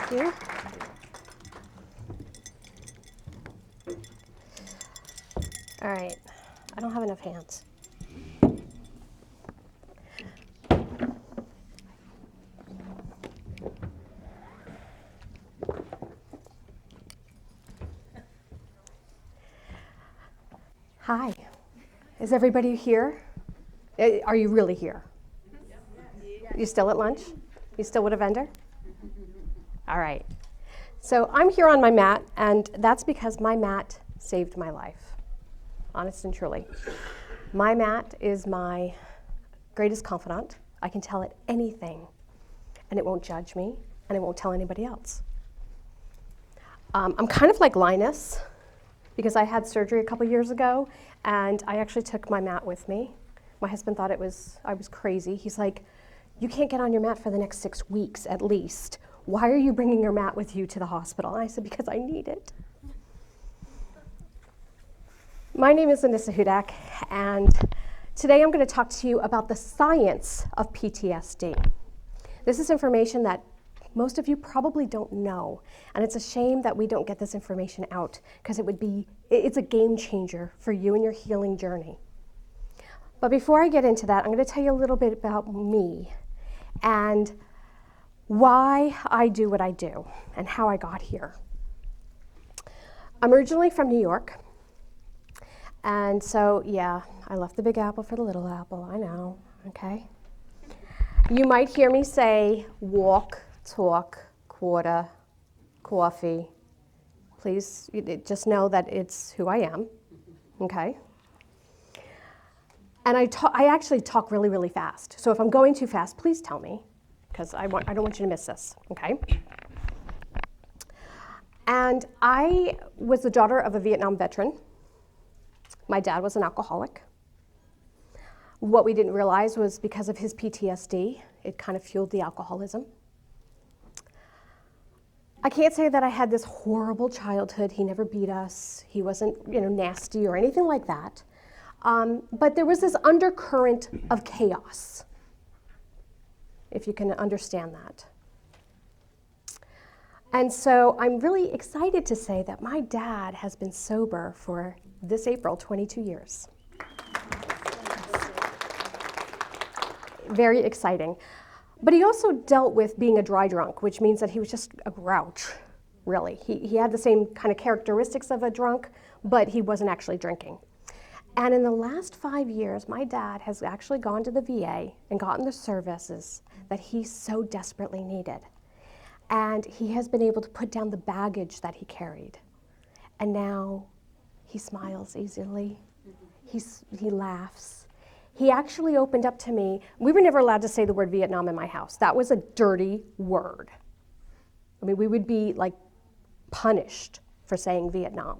Thank you. All right, I don't have enough hands. Hi, is everybody here? Are you really here? You still at lunch? You still with a vendor? All right. So I'm here on my mat, and that's because my mat saved my life, honest and truly. My mat is my greatest confidant. I can tell it anything, and it won't judge me, and it won't tell anybody else. I'm kind of like Linus, because I had surgery a couple years ago, and I actually took my mat with me. My husband thought I was crazy. He's like, you can't get on your mat for the next 6 weeks at least. Why are you bringing your mat with you to the hospital? And I said, because I need it. My name is Anissa Hudak, and today I'm going to talk to you about the science of PTSD. This is information that most of you probably don't know, and it's a shame that we don't get this information out, because it's a game changer for you and your healing journey. But before I get into that, I'm going to tell you a little bit about me and why I do what I do and how I got here. I'm originally from New York, and so yeah, I left the Big Apple for the Little Apple, I know, okay? You might hear me say walk, talk, quarter, coffee. Please just know that it's who I am, okay? And I actually talk really, really fast. So if I'm going too fast, please tell me, because I don't want you to miss this, okay? And I was the daughter of a Vietnam veteran. My dad was an alcoholic. What we didn't realize was because of his PTSD, it kind of fueled the alcoholism. I can't say that I had this horrible childhood. He never beat us. He wasn't, nasty or anything like that. But there was this undercurrent of chaos, if you can understand that. And so I'm really excited to say that my dad has been sober for this April 22 years. Very exciting. But he also dealt with being a dry drunk, which means that he was just a grouch, really. He had the same kind of characteristics of a drunk, but he wasn't actually drinking. And in the last 5 years, my dad has actually gone to the VA and gotten the services that he so desperately needed. And he has been able to put down the baggage that he carried. And now he smiles easily. He laughs. He actually opened up to me. We were never allowed to say the word Vietnam in my house. That was a dirty word. I mean, we would be like punished for saying Vietnam.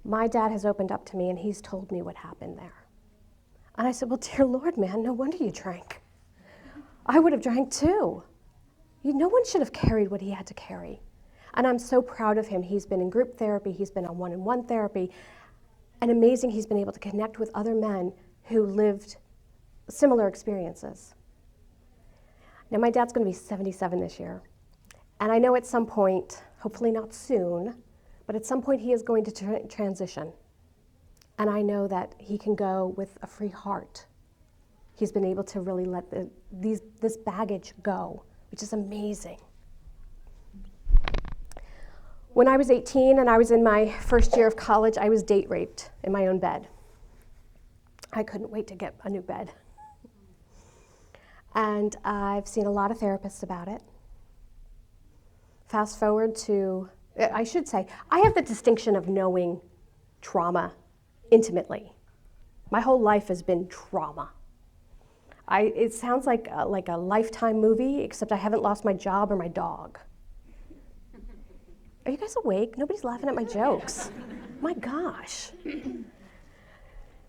My dad has opened up to me and he's told me what happened there. And I said, well, dear Lord, man, no wonder you drank. I would have drank too. No one should have carried what he had to carry. And I'm so proud of him. He's been in group therapy, he's been on one-on-one therapy, and amazing he's been able to connect with other men who lived similar experiences. Now my dad's gonna be 77 this year. And I know at some point, hopefully not soon, but at some point he is going to transition. And I know that he can go with a free heart. He's been able to really let this baggage go, which is amazing. When I was 18 and I was in my first year of college, I was date raped in my own bed. I couldn't wait to get a new bed. And I've seen a lot of therapists about it. Fast forward to, I should say, I have the distinction of knowing trauma intimately. My whole life has been trauma. It sounds like a Lifetime movie, except I haven't lost my job or my dog. Are you guys awake? Nobody's laughing at my jokes. My gosh.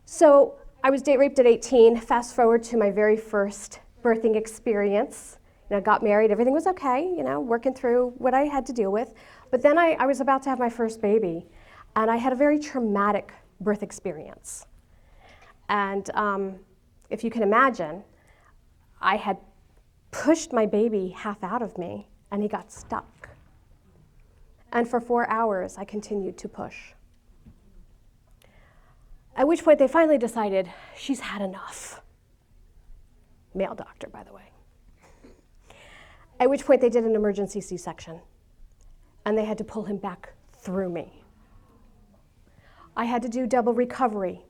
So I was date raped at 18. Fast forward to my very first birthing experience. Got married, everything was okay, working through what I had to deal with. But then I was about to have my first baby, and I had a very traumatic birth experience. And if you can imagine, I had pushed my baby half out of me, and he got stuck. And for 4 hours, I continued to push. At which point they finally decided, she's had enough. Male doctor, by the way. At which point they did an emergency C-section, and they had to pull him back through me. I had to do double recovery.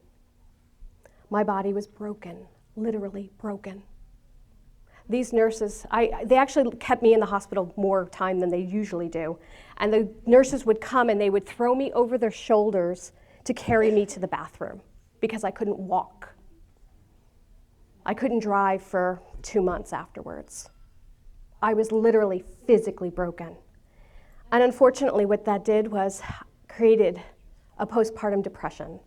My body was broken, literally broken. These nurses, they actually kept me in the hospital more time than they usually do. And the nurses would come and they would throw me over their shoulders to carry me to the bathroom because I couldn't walk. I couldn't drive for 2 months afterwards. I was literally physically broken. And unfortunately, what that did was created a postpartum depression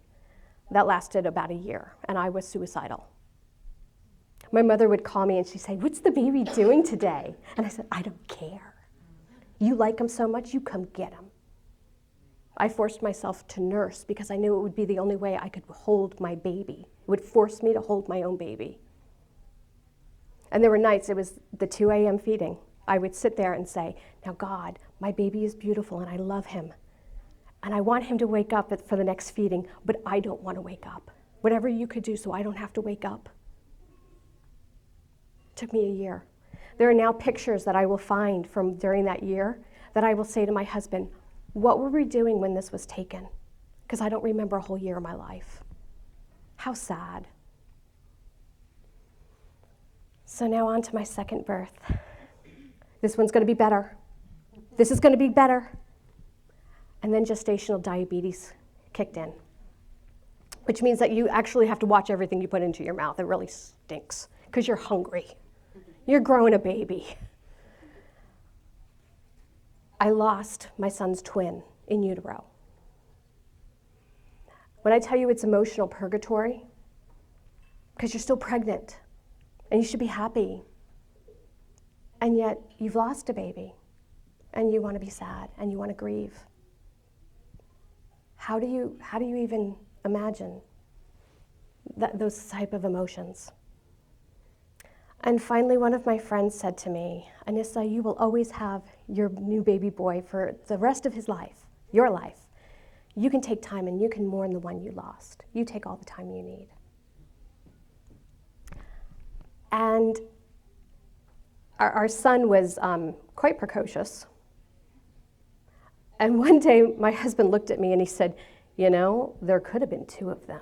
that lasted about a year, and I was suicidal. My mother would call me and she'd say, "What's the baby doing today?" And I said, "I don't care. You like him so much, you come get him." I forced myself to nurse because I knew it would be the only way I could hold my baby. It would force me to hold my own baby. And there were nights, it was the 2 a.m. feeding. I would sit there and say, "Now God, my baby is beautiful and I love him. And I want him to wake up for the next feeding, but I don't want to wake up. Whatever you could do so I don't have to wake up." It took me a year. There are now pictures that I will find from during that year that I will say to my husband, "What were we doing when this was taken?" Because I don't remember a whole year of my life. How sad. So now on to my second birth. This one's going to be better. This is going to be better. And then gestational diabetes kicked in, which means that you actually have to watch everything you put into your mouth. It really stinks because you're hungry. You're growing a baby. I lost my son's twin in utero. When I tell you it's emotional purgatory, because you're still pregnant and you should be happy, and yet you've lost a baby and you want to be sad and you want to grieve. How do you even imagine those type of emotions? And finally, one of my friends said to me, "Anissa, you will always have your new baby boy for the rest of his life, your life. You can take time and you can mourn the one you lost. You take all the time you need." And our son was quite precocious. And one day, my husband looked at me and he said, "You know, there could have been 2 of them."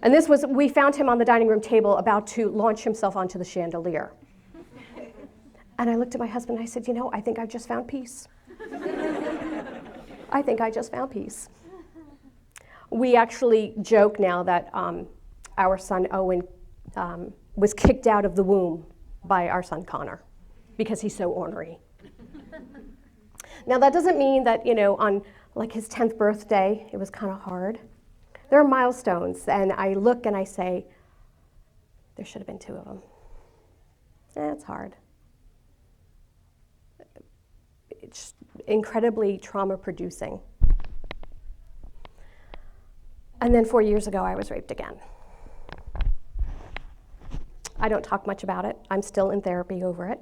And we found him on the dining room table about to launch himself onto the chandelier. And I looked at my husband and I said, "You know, I think I've just found peace. I think I just found peace." We actually joke now that our son Owen was kicked out of the womb by our son Connor because he's so ornery. Now that doesn't mean that, on like his 10th birthday, it was kind of hard. There are milestones, and I look and I say, there should have been 2 of them. It's hard. It's incredibly trauma-producing. And then 4 years ago, I was raped again. I don't talk much about it. I'm still in therapy over it.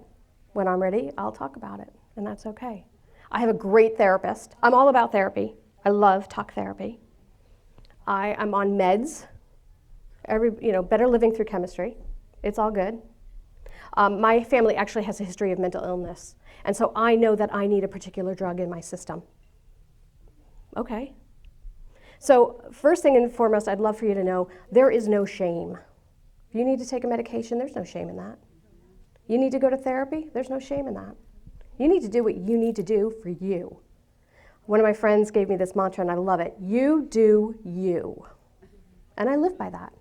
When I'm ready, I'll talk about it, and that's okay. I have a great therapist. I'm all about therapy. I love talk therapy. I'm on meds. Better living through chemistry. It's all good. My family actually has a history of mental illness, and so I know that I need a particular drug in my system. Okay. So first thing and foremost, I'd love for you to know, there is no shame. If you need to take a medication, there's no shame in that. You need to go to therapy, there's no shame in that. You need to do what you need to do for you. One of my friends gave me this mantra, and I love it. You do you. And I live by that.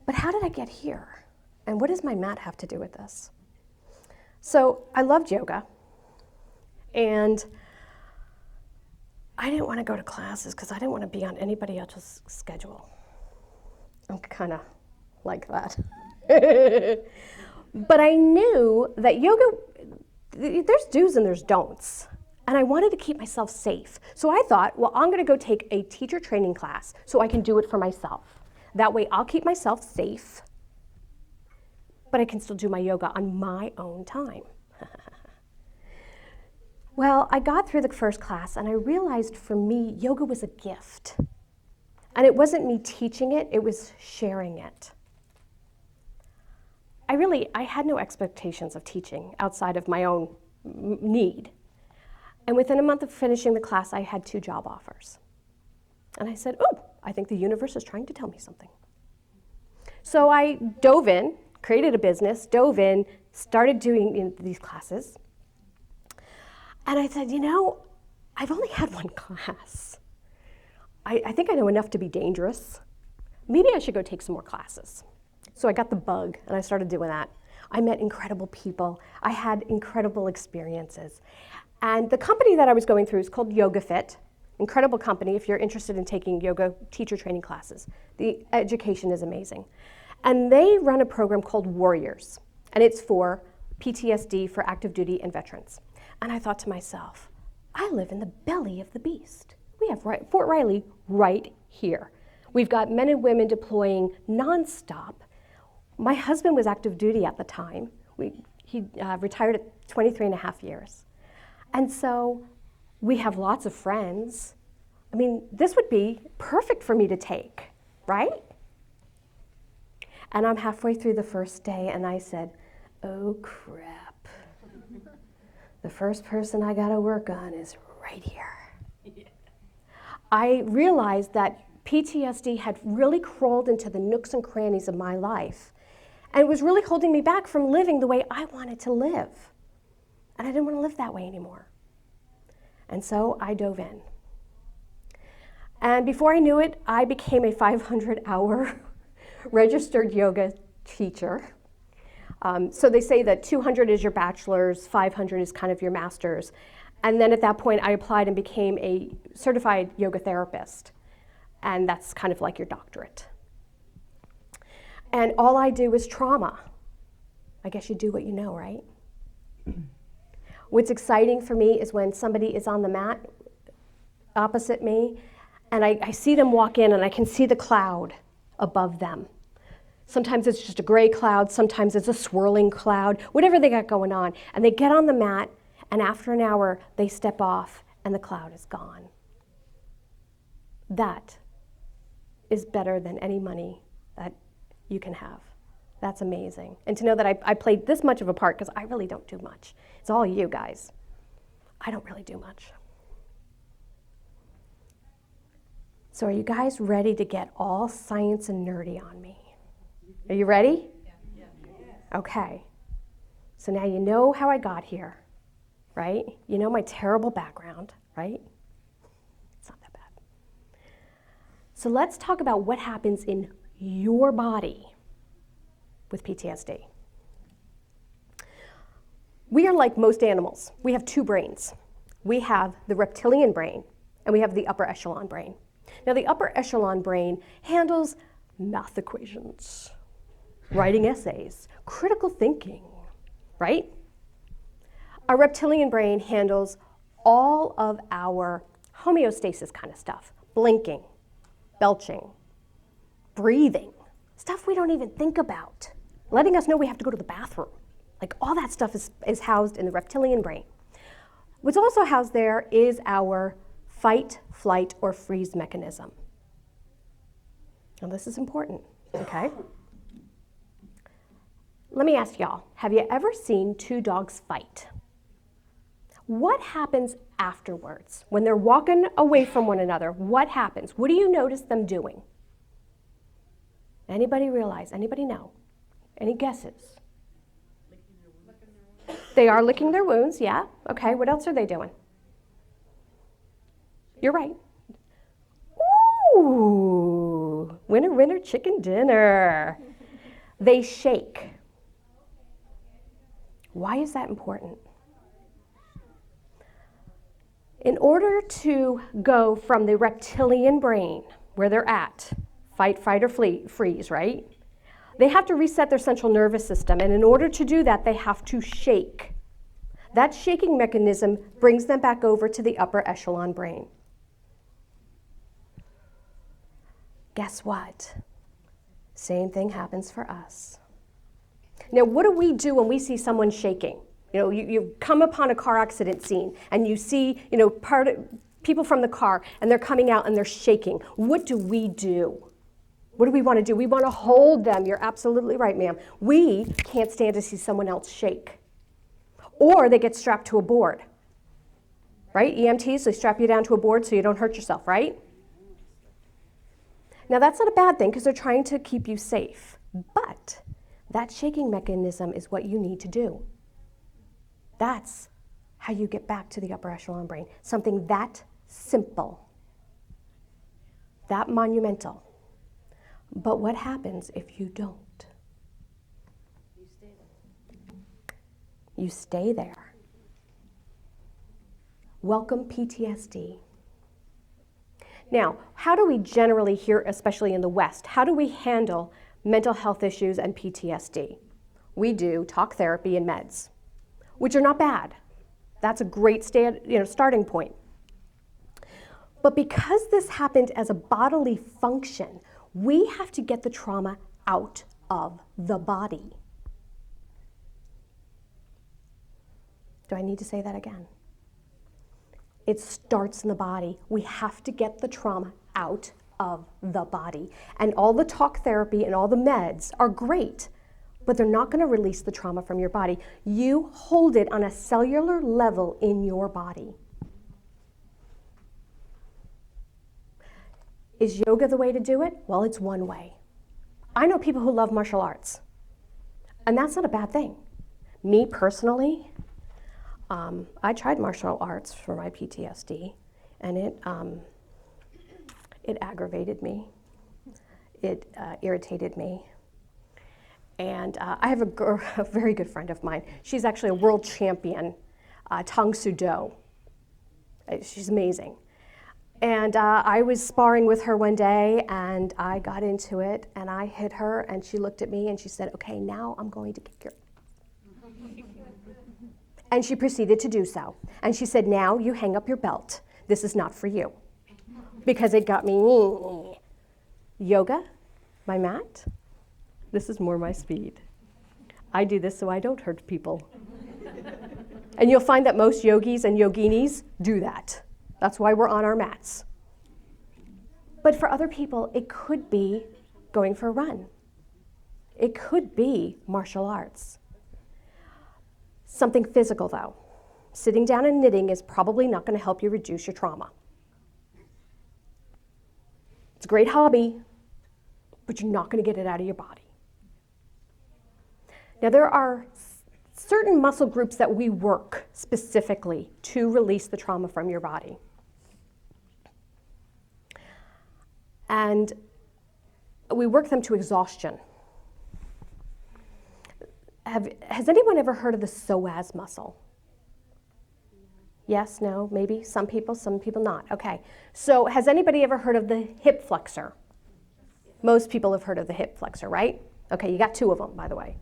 But how did I get here? And what does my mat have to do with this? So I loved yoga. And I didn't want to go to classes because I didn't want to be on anybody else's schedule. I'm kind of like that. But I knew that yoga, there's do's and there's don'ts. And I wanted to keep myself safe. So I thought, well, I'm going to go take a teacher training class so I can do it for myself. That way I'll keep myself safe. but I can still do my yoga on my own time. Well, I got through the first class and I realized for me, yoga was a gift. And it wasn't me teaching it, it was sharing it. I had no expectations of teaching outside of my own need. And within a month of finishing the class, I had 2 job offers. And I said, oh, I think the universe is trying to tell me something. So I dove in, created a business, dove in, started doing these classes. And I said, I've only had 1 class. I think I know enough to be dangerous. Maybe I should go take some more classes. So I got the bug, and I started doing that. I met incredible people. I had incredible experiences. And the company that I was going through is called YogaFit. Incredible company if you're interested in taking yoga teacher training classes. The education is amazing. And they run a program called Warriors, and it's for PTSD, for active duty and veterans. And I thought to myself, I live in the belly of the beast. We have Fort Riley right here. We've got men and women deploying nonstop. My husband was active duty at the time. He retired at 23 and a half years. And so we have lots of friends. I mean, this would be perfect for me to take, right? And I'm halfway through the first day and I said, oh crap. The first person I gotta work on is right here. Yeah. I realized that PTSD had really crawled into the nooks and crannies of my life. And it was really holding me back from living the way I wanted to live. And I didn't want to live that way anymore. And so I dove in. And before I knew it, I became a 500-hour registered yoga teacher. So they say that 200 is your bachelor's, 500 is kind of your master's. And then at that point, I applied and became a certified yoga therapist. And that's kind of like your doctorate. And all I do is trauma. I guess you do what you know, right? What's exciting for me is when somebody is on the mat opposite me, and I see them walk in and I can see the cloud above them. Sometimes it's just a gray cloud, sometimes it's a swirling cloud, whatever they got going on. And they get on the mat, and after an hour, they step off, and the cloud is gone. That is better than any money that you can have. That's amazing. And to know that I played this much of a part, because I really don't do much. It's all you guys. I don't really do much. So are you guys ready to get all science and nerdy on me? Are you ready? Yeah. Okay. So now you know how I got here, right? You know my terrible background, right? It's not that bad. So let's talk about what happens in your body with PTSD. We are like most animals. We have 2 brains. We have the reptilian brain, and we have the upper echelon brain. Now, the upper echelon brain handles math equations, writing essays, critical thinking, right? Our reptilian brain handles all of our homeostasis kind of stuff, blinking, belching, breathing, stuff we don't even think about, letting us know we have to go to the bathroom. Like all that stuff is housed in the reptilian brain. What's also housed there is our fight, flight, or freeze mechanism. Now this is important, okay? Let me ask y'all, have you ever seen 2 dogs fight? What happens afterwards? When they're walking away from one another, what happens? What do you notice them doing? Anybody realize? Anybody know? Any guesses? They are licking their wounds, yeah. Okay, what else are they doing? You're right. Ooh, winner, winner, chicken dinner. They shake. Why is that important? In order to go from the reptilian brain, where they're at, fight, fight, or freeze, right? They have to reset their central nervous system, and in order to do that, they have to shake. That shaking mechanism brings them back over to the upper echelon brain. Guess what? Same thing happens for us. Now, what do we do when we see someone shaking? You know, you come upon a car accident scene and you see, you know, people from the car and they're coming out and they're shaking. What do we do? What do we want to do? We want to hold them. You're absolutely right, ma'am. We can't stand to see someone else shake. Or they get strapped to a board. Right? EMTs, they strap you down to a board so you don't hurt yourself, right? Now that's not a bad thing because they're trying to keep you safe. But that shaking mechanism is what you need to do. That's how you get back to the upper echelon brain. Something that simple, that monumental. But what happens if you don't? You stay there. Welcome PTSD. Now, how do we generally here, especially in the West, how do we handle mental health issues and PTSD? We do talk therapy and meds, which are not bad. That's a great starting point. But because this happened as a bodily function, we have to get the trauma out of the body. Do I need to say that again? It starts in the body. We have to get the trauma out of the body. And all the talk therapy and all the meds are great, but they're not going to release the trauma from your body. You hold it on a cellular level in your body. Is yoga the way to do it? Well, it's one way. I know people who love martial arts, and that's not a bad thing. Me personally, I tried martial arts for my PTSD, and it aggravated me. It irritated me. And I have a very good friend of mine. She's actually a world champion, Tang Soo Do. She's amazing. And I was sparring with her one day, and I got into it, and I hit her, and she looked at me, and she said, "Okay, now I'm going to kick your..." And she proceeded to do so. And she said, "Now you hang up your belt. This is not for you." Because it got me. Yoga, my mat, this is more my speed. I do this so I don't hurt people. And you'll find that most yogis and yoginis do that. That's why we're on our mats. But for other people, it could be going for a run. It could be martial arts. Something physical, though. Sitting down and knitting is probably not going to help you reduce your trauma. It's a great hobby, but you're not going to get it out of your body. Now, there are certain muscle groups that we work specifically to release the trauma from your body. And we work them to exhaustion. Has anyone ever heard of the psoas muscle? Yes, no, maybe, some people not. Okay, so has anybody ever heard of the hip flexor? Most people have heard of the hip flexor, right? Okay, you got two of them, by the way.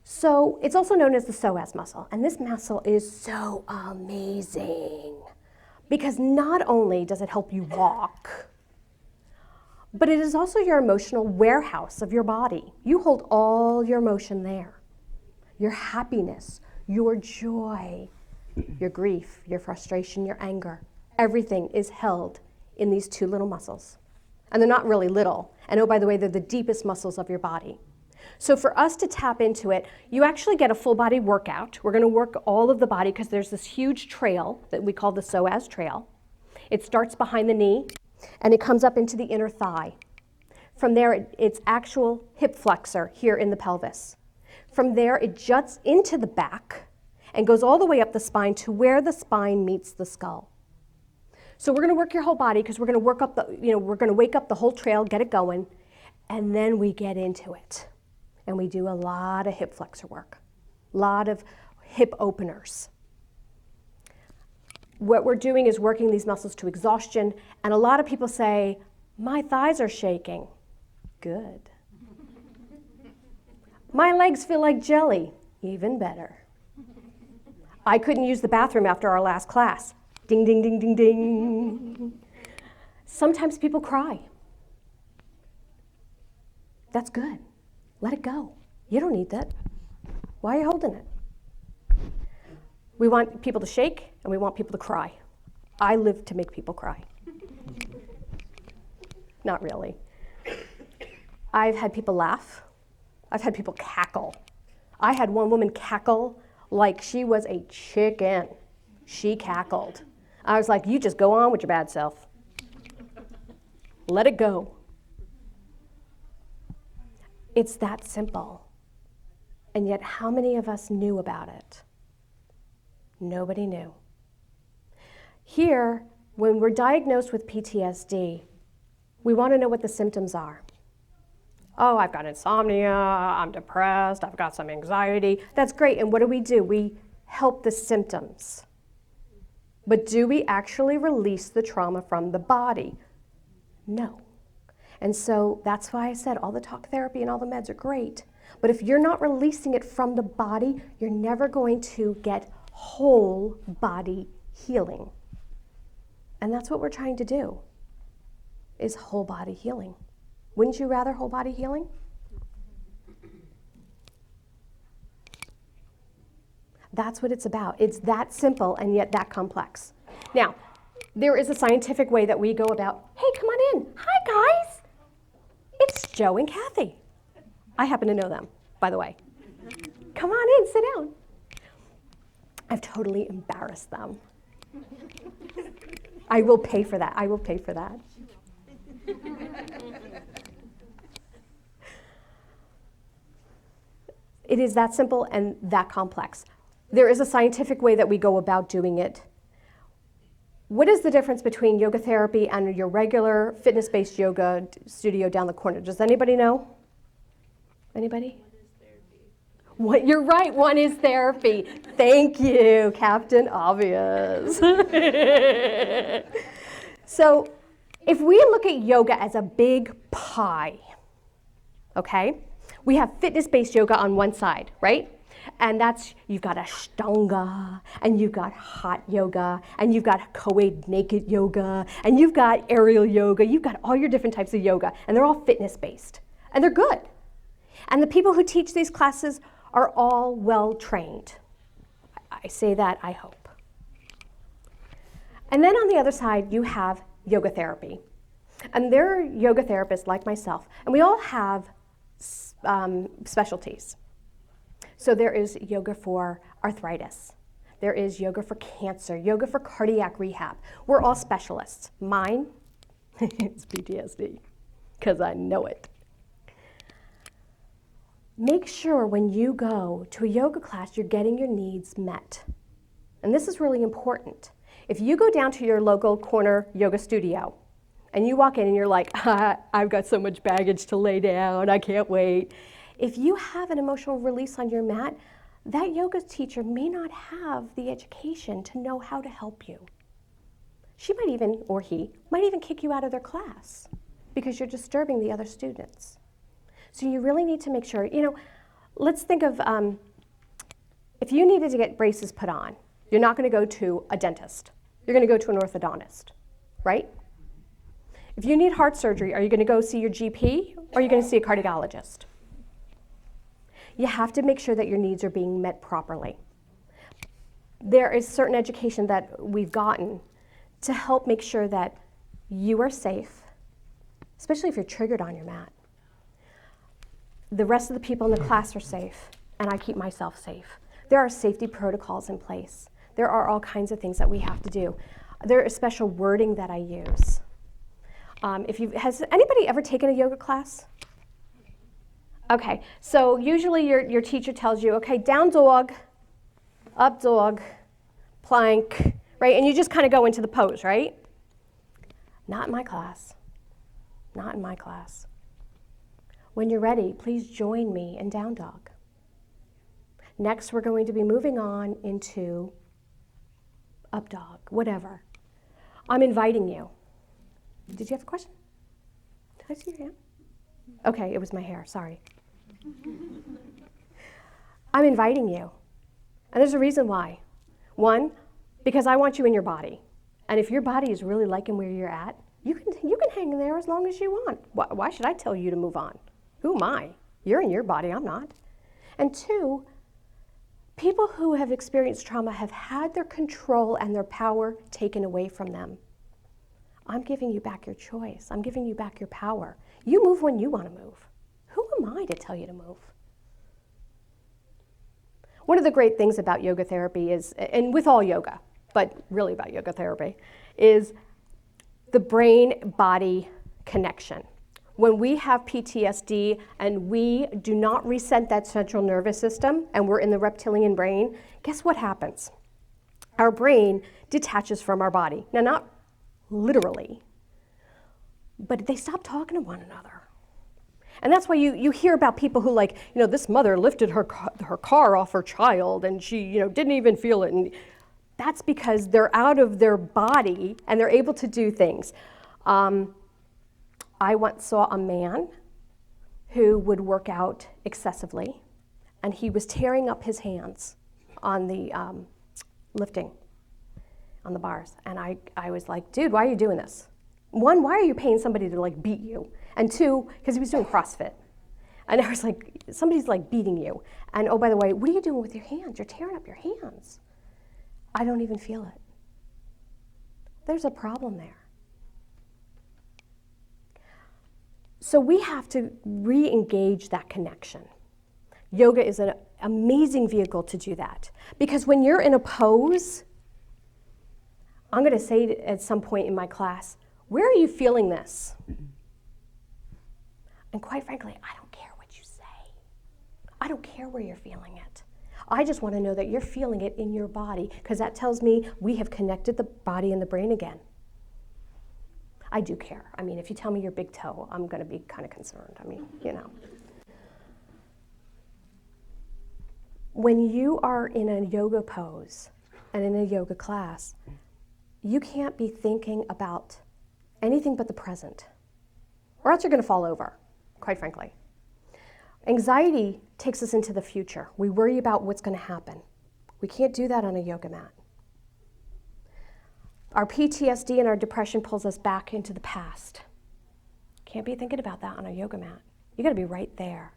So it's also known as the psoas muscle, and this muscle is so amazing because not only does it help you walk, but it is also your emotional warehouse of your body. You hold all your emotion there. Your happiness, your joy, your grief, your frustration, your anger. Everything is held in these two little muscles. And they're not really little. And oh, by the way, they're the deepest muscles of your body. So for us to tap into it, you actually get a full body workout. We're going to work all of the body because there's this huge trail that we call the psoas trail. It starts behind the knee, and it comes up into the inner thigh. From there, it's actual hip flexor here in the pelvis. From there, it juts into the back and goes all the way up the spine to where the spine meets the skull. So we're going to work your whole body because we're going to work up we're going to wake up the whole trail, get it going, and then we get into it. And we do a lot of hip flexor work, a lot of hip openers. What we're doing is working these muscles to exhaustion, and a lot of people say, "My thighs are shaking." Good. "My legs feel like jelly." Even better. "I couldn't use the bathroom after our last class." Ding, ding, ding, ding, ding. Sometimes people cry. That's good. Let it go. You don't need that. Why are you holding it? We want people to shake and we want people to cry. I live to make people cry. Not really. I've had people laugh. I've had people cackle. I had one woman cackle like she was a chicken. She cackled. I was like, you just go on with your bad self. Let it go. It's that simple. And yet, how many of us knew about it? Nobody knew. Here, when we're diagnosed with PTSD, we want to know what the symptoms are. Oh, I've got insomnia, I'm depressed, I've got some anxiety. That's great, and what do? We help the symptoms. But do we actually release the trauma from the body? No. And so that's why I said all the talk therapy and all the meds are great. But if you're not releasing it from the body, you're never going to get whole body healing. And that's what we're trying to do, is whole body healing. Wouldn't you rather whole body healing? That's what it's about. It's that simple and yet that complex. Now, there is a scientific way that we go about, hey, come on in. Hi, guys. It's Joe and Kathy. I happen to know them, by the way. Come on in, sit down. I've totally embarrassed them. I will pay for that. I will pay for that. It is that simple and that complex. There is a scientific way that we go about doing it. What is the difference between yoga therapy and your regular fitness-based yoga studio down the corner? Does anybody know? Anybody? What, you're right, one is therapy. Thank you, Captain Obvious. So if we look at yoga as a big pie, okay? We have fitness-based yoga on one side, right? And that's, you've got Ashtanga, and you've got hot yoga, and you've got co-ed naked yoga, and you've got aerial yoga, you've got all your different types of yoga, and they're all fitness-based, and they're good. And the people who teach these classes are all well-trained. I say that, I hope. And then on the other side, you have yoga therapy. And there are yoga therapists like myself, and we all have specialties. So there is yoga for arthritis. There is yoga for cancer, yoga for cardiac rehab. We're all specialists. Mine, it's PTSD, because I know it. Make sure when you go to a yoga class, you're getting your needs met. And this is really important. If you go down to your local corner yoga studio, and you walk in and you're like, I've got so much baggage to lay down, I can't wait. If you have an emotional release on your mat, that yoga teacher may not have the education to know how to help you. She might even, or he, might even kick you out of their class because you're disturbing the other students. So you really need to make sure, let's think of, if you needed to get braces put on, you're not going to go to a dentist. You're going to go to an orthodontist, right? If you need heart surgery, are you going to go see your GP or are you going to see a cardiologist? You have to make sure that your needs are being met properly. There is certain education that we've gotten to help make sure that you are safe, especially if you're triggered on your mat. The rest of the people in the class are safe, and I keep myself safe. There are safety protocols in place. There are all kinds of things that we have to do. There is special wording that I use. Has anybody ever taken a yoga class? Okay, so usually your teacher tells you, okay, down dog, up dog, plank, right? And you just kind of go into the pose, right? Not in my class. Not in my class. When you're ready, please join me in down dog. Next, we're going to be moving on into up dog, whatever. I'm inviting you. Did you have a question? Did I see your hand? Okay, it was my hair, sorry. I'm inviting you. And there's a reason why. One, because I want you in your body. And if your body is really liking where you're at, you can hang in there as long as you want. Why should I tell you to move on? Who am I? You're in your body, I'm not. And two, people who have experienced trauma have had their control and their power taken away from them. I'm giving you back your choice. I'm giving you back your power. You move when you want to move. Who am I to tell you to move? One of the great things about yoga therapy is, and with all yoga, but really about yoga therapy, is the brain-body connection. When we have PTSD and we do not reset that central nervous system and we're in the reptilian brain, guess what happens? Our brain detaches from our body. Now, not literally, but they stop talking to one another. And that's why you hear about people who, like, this mother lifted her car off her child and she, didn't even feel it. And that's because they're out of their body and they're able to do things. I once saw a man who would work out excessively, and he was tearing up his hands on the lifting, on the bars. And I was like, dude, why are you doing this? One, why are you paying somebody to beat you? And two, because he was doing CrossFit. And I was like, somebody's beating you. And oh, by the way, what are you doing with your hands? You're tearing up your hands. I don't even feel it. There's a problem there. So we have to re-engage that connection. Yoga is an amazing vehicle to do that. Because when you're in a pose, I'm going to say at some point in my class, where are you feeling this? And quite frankly, I don't care what you say. I don't care where you're feeling it. I just want to know that you're feeling it in your body, because that tells me we have connected the body and the brain again. I do care. I mean, if you tell me your big toe, I'm going to be kind of concerned. I mean, When you are in a yoga pose and in a yoga class, you can't be thinking about anything but the present, or else you're going to fall over, quite frankly. Anxiety takes us into the future. We worry about what's going to happen. We can't do that on a yoga mat. Our PTSD and our depression pulls us back into the past. Can't be thinking about that on a yoga mat. You got to be right there.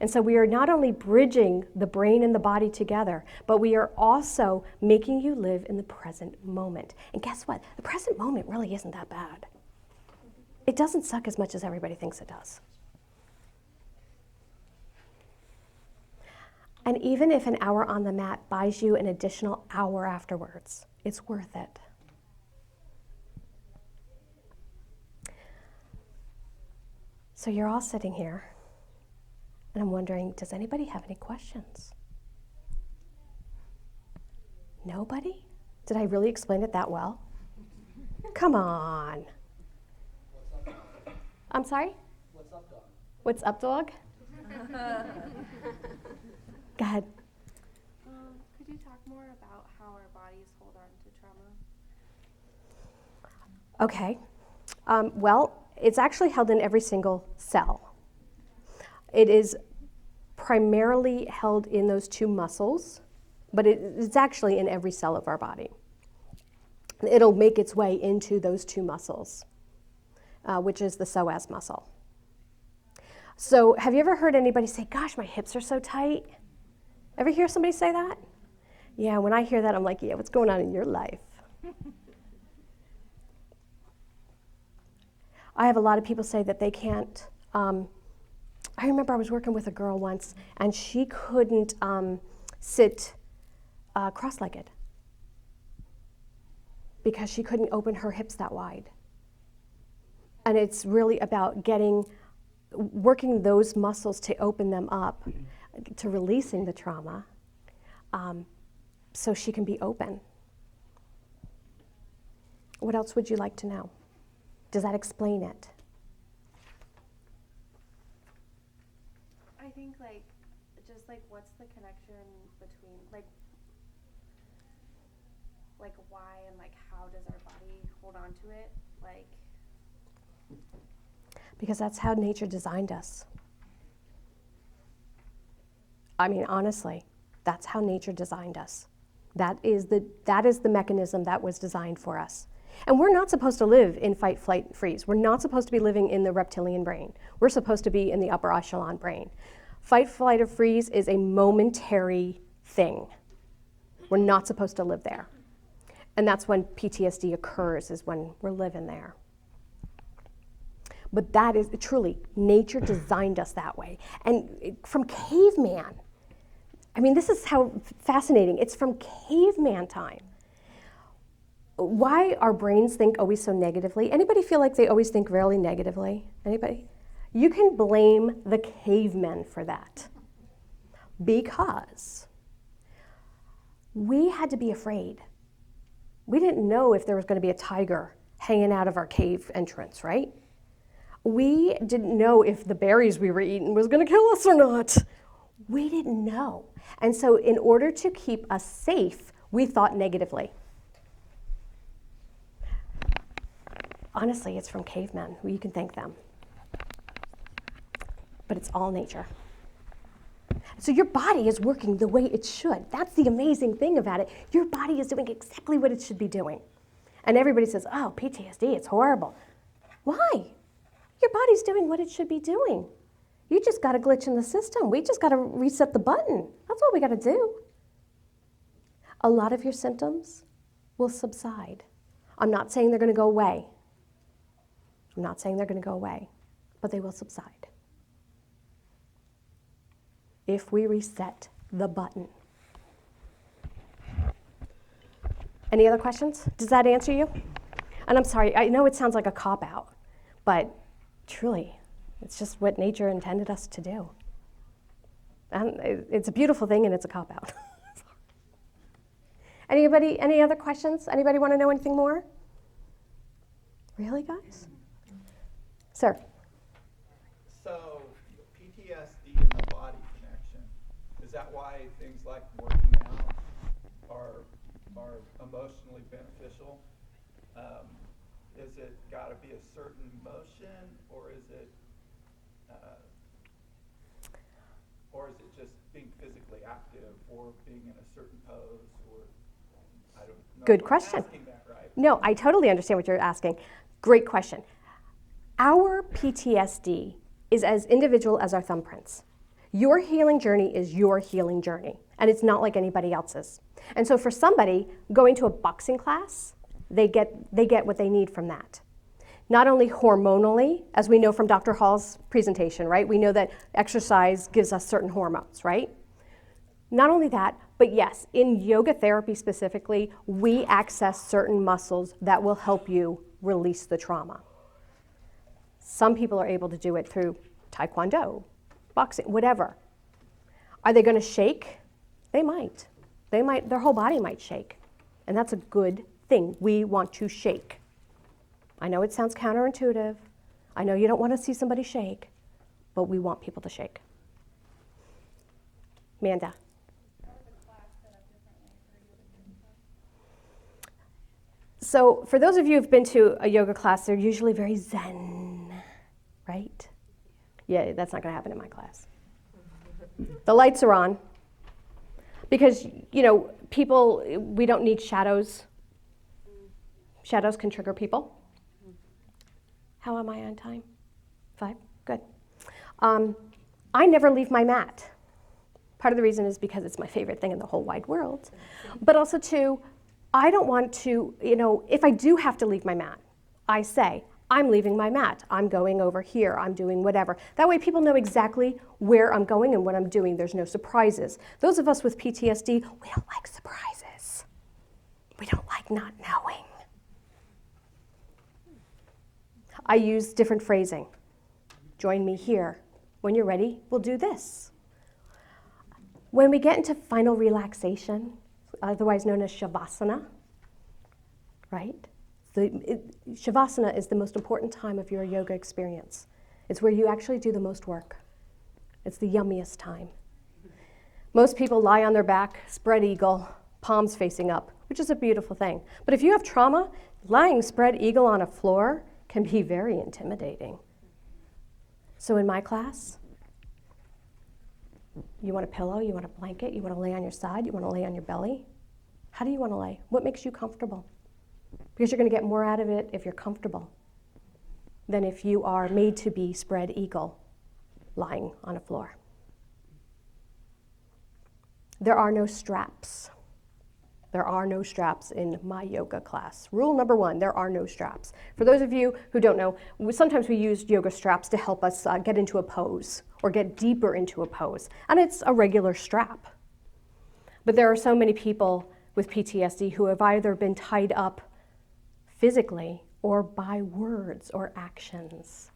And so we are not only bridging the brain and the body together, but we are also making you live in the present moment. And guess what? The present moment really isn't that bad. It doesn't suck as much as everybody thinks it does. And even if an hour on the mat buys you an additional hour afterwards, it's worth it. So you're all sitting here, and I'm wondering, does anybody have any questions? Nobody? Did I really explain it that well? Come on. What's up, dog? I'm sorry? What's up, dog? What's up, dog? Go ahead. Could you talk more about how our bodies hold on to trauma? Okay. Well, it's actually held in every single cell. It is primarily held in those two muscles, but it's actually in every cell of our body. It'll make its way into those two muscles, which is the psoas muscle. So have you ever heard anybody say, gosh, my hips are so tight? Ever hear somebody say that? Yeah, when I hear that, I'm like, yeah, what's going on in your life? I have a lot of people say that they can't. I remember I was working with a girl once, and she couldn't sit cross-legged because she couldn't open her hips that wide. And it's really about working those muscles to open them up, to releasing the trauma, so she can be open. What else would you like to know? Does that explain it? I think what's the connection between why and how does our body hold on to it? Because that's how nature designed us. I mean, honestly, that's how nature designed us. That is the mechanism that was designed for us. And we're not supposed to live in fight, flight, freeze. We're not supposed to be living in the reptilian brain. We're supposed to be in the upper echelon brain. Fight, flight, or freeze is a momentary thing. We're not supposed to live there. And that's when PTSD occurs, is when we're living there. But that is truly, nature designed us that way. And from caveman, I mean, this is how fascinating. It's from caveman time. Why our brains think always so negatively? Anybody feel like they always think really negatively? Anybody? You can blame the cavemen for that. Because we had to be afraid. We didn't know if there was going to be a tiger hanging out of our cave entrance, right? We didn't know if the berries we were eating was going to kill us or not. We didn't know. And so in order to keep us safe, we thought negatively. Honestly, it's from cavemen. You can thank them. But it's all nature. So your body is working the way it should. That's the amazing thing about it. Your body is doing exactly what it should be doing. And everybody says, oh, PTSD, it's horrible. Why? Your body's doing what it should be doing. You just got a glitch in the system. We just got to reset the button. That's all we got to do. A lot of your symptoms will subside. I'm not saying they're going to go away. I'm not saying they're going to go away, but they will subside if we reset the button. Any other questions? Does that answer you? And I'm sorry, I know it sounds like a cop-out, but truly, it's just what nature intended us to do. And it's a beautiful thing, and it's a cop-out. Anybody, any other questions? Anybody want to know anything more? Really, guys? Sir? So, PTSD and the body connection, is that why things like working out are emotionally beneficial? Is it got to be a certain motion, or is it just being physically active, or being in a certain pose, or I don't know. Good if I'm question. asking that right. No, I totally understand what you're asking. Great question. Our PTSD is as individual as our thumbprints. Your healing journey is your healing journey, and it's not like anybody else's. And so for somebody going to a boxing class, they get what they need from that. Not only hormonally, as we know from Dr. Hall's presentation, right? We know that exercise gives us certain hormones, right? Not only that, but yes, in yoga therapy specifically, we access certain muscles that will help you release the trauma. Some people are able to do it through taekwondo, boxing, whatever. Are they going to shake? They might. Their whole body might shake. And that's a good thing. We want to shake. I know it sounds counterintuitive. I know you don't want to see somebody shake, but we want people to shake. Amanda. So for those of you who've been to a yoga class, they're usually very zen, right? Yeah, that's not going to happen in my class. The lights are on because, people, we don't need shadows. Shadows can trigger people. How am I on time? 5? Good. I never leave my mat. Part of the reason is because it's my favorite thing in the whole wide world. But also, too, I don't want to, if I do have to leave my mat, I say, I'm leaving my mat. I'm going over here. I'm doing whatever. That way people know exactly where I'm going and what I'm doing. There's no surprises. Those of us with PTSD, we don't like surprises. We don't like not knowing. I use different phrasing. Join me here. When you're ready, we'll do this. When we get into final relaxation, otherwise known as Shavasana, right? Shavasana is the most important time of your yoga experience. It's where you actually do the most work. It's the yummiest time. Most people lie on their back, spread eagle, palms facing up, which is a beautiful thing. But if you have trauma, lying spread eagle on a floor can be very intimidating. So in my class, you want a pillow, you want a blanket, you want to lay on your side, you want to lay on your belly. How do you want to lay? What makes you comfortable? Because you're going to get more out of it if you're comfortable than if you are made to be spread eagle lying on a floor. There are no straps. There are no straps in my yoga class. Rule number 1, there are no straps. For those of you who don't know, sometimes we use yoga straps to help us get into a pose or get deeper into a pose. And it's a regular strap. But there are so many people with PTSD who have either been tied up physically or by words or actions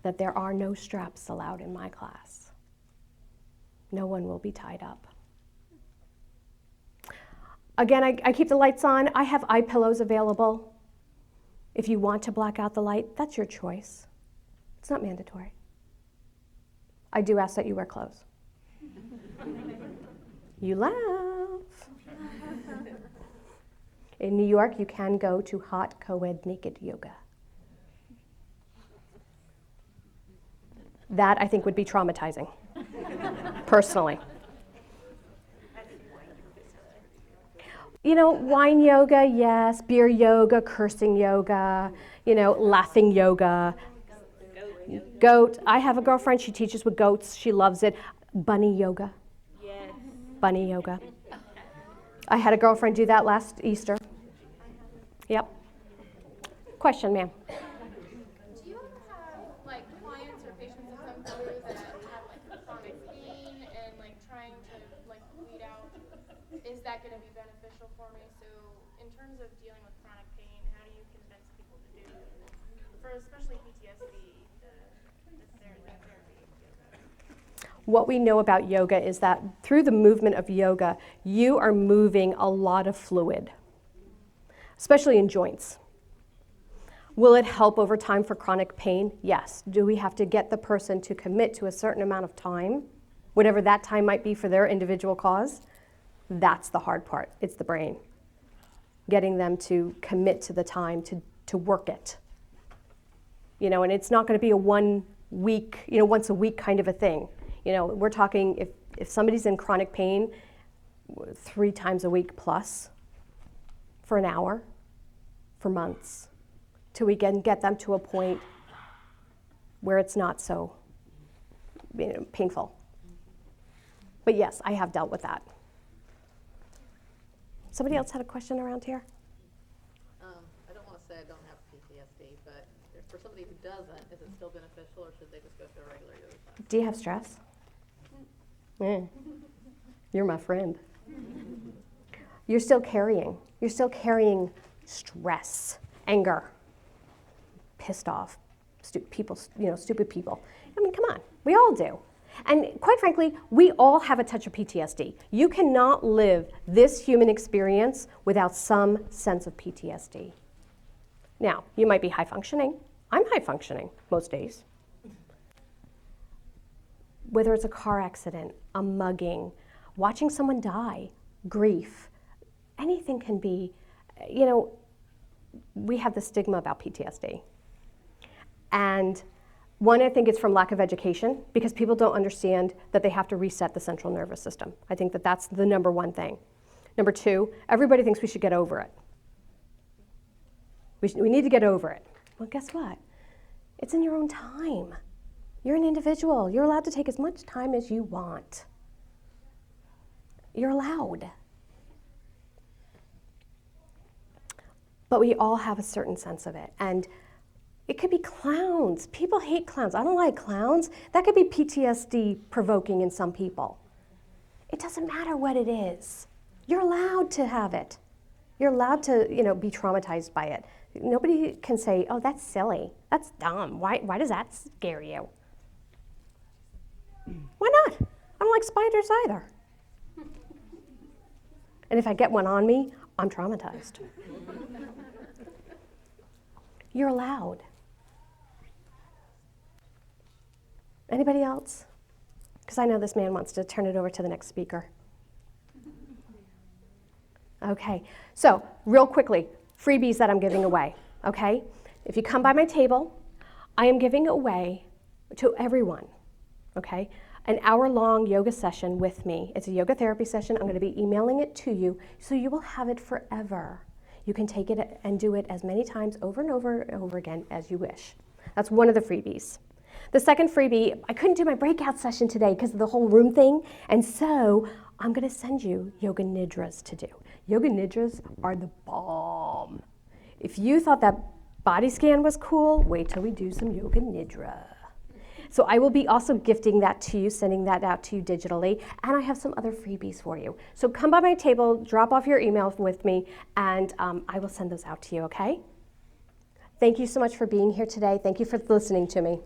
that there are no straps allowed in my class. No one will be tied up. Again, I keep the lights on. I have eye pillows available. If you want to black out the light, that's your choice. It's not mandatory. I do ask that you wear clothes. You laugh. In New York, you can go to hot co-ed naked yoga. That, I think, would be traumatizing, personally. You know, wine yoga, yes. Beer yoga, cursing yoga, laughing yoga. Goat. I have a girlfriend, she teaches with goats. She loves it. Bunny yoga. Yes. Bunny yoga. I had a girlfriend do that last Easter. Yep. Question, ma'am. Do you ever have clients or patients that come through that have chronic pain and trying to bleed out? Is that going to be beneficial for me? So in terms of dealing with chronic pain, how do you convince people to do, for especially PTSD, the therapy of yoga? What we know about yoga is that through the movement of yoga, you are moving a lot of fluid, especially in joints. Will it help over time for chronic pain? Yes. Do we have to get the person to commit to a certain amount of time, whatever that time might be for their individual cause? That's the hard part. It's the brain. Getting them to commit to the time to work it. And it's not going to be a 1 week, once a week kind of a thing. We're talking if somebody's in chronic pain 3 times a week plus for an hour, for months, till we can get them to a point where it's not so painful. But yes, I have dealt with that. Somebody else had a question around here? I don't want to say I don't have PTSD, but for somebody who doesn't, is it still beneficial, or should they just go to a regular yoga class? Do you have stress? You're my friend. You're still carrying stress, anger, pissed off, stupid people. I mean, come on, we all do. And quite frankly, we all have a touch of PTSD. You cannot live this human experience without some sense of PTSD. Now, you might be high functioning. I'm high functioning most days. Whether it's a car accident, a mugging, watching someone die, grief, anything can be, we have the stigma about PTSD. And one, I think it's from lack of education, because people don't understand that they have to reset the central nervous system. I think that that's the number 1 thing. Number 2, everybody thinks we should get over it. We need to get over it. Well, guess what? It's in your own time. You're an individual. You're allowed to take as much time as you want. You're allowed. But we all have a certain sense of it. And it could be clowns. People hate clowns. I don't like clowns. That could be PTSD provoking in some people. It doesn't matter what it is. You're allowed to have it. You're allowed to, be traumatized by it. Nobody can say, "Oh, that's silly. That's dumb. Why does that scare you?" Why not? I don't like spiders either. And if I get one on me, I'm traumatized. You're allowed. Anybody else? Because I know this man wants to turn it over to the next speaker. Okay, so real quickly, freebies that I'm giving away, okay? If you come by my table, I am giving away to everyone, okay, an hour-long yoga session with me. It's a yoga therapy session. I'm going to be emailing it to you, so you will have it forever. You can take it and do it as many times over and over and over again as you wish. That's one of the freebies. The second freebie, I couldn't do my breakout session today because of the whole room thing, and so I'm going to send you yoga nidras to do. Yoga nidras are the bomb. If you thought that body scan was cool, wait till we do some yoga nidra. So I will be also gifting that to you, sending that out to you digitally, and I have some other freebies for you. So come by my table, drop off your email with me, and I will send those out to you, okay? Thank you so much for being here today. Thank you for listening to me.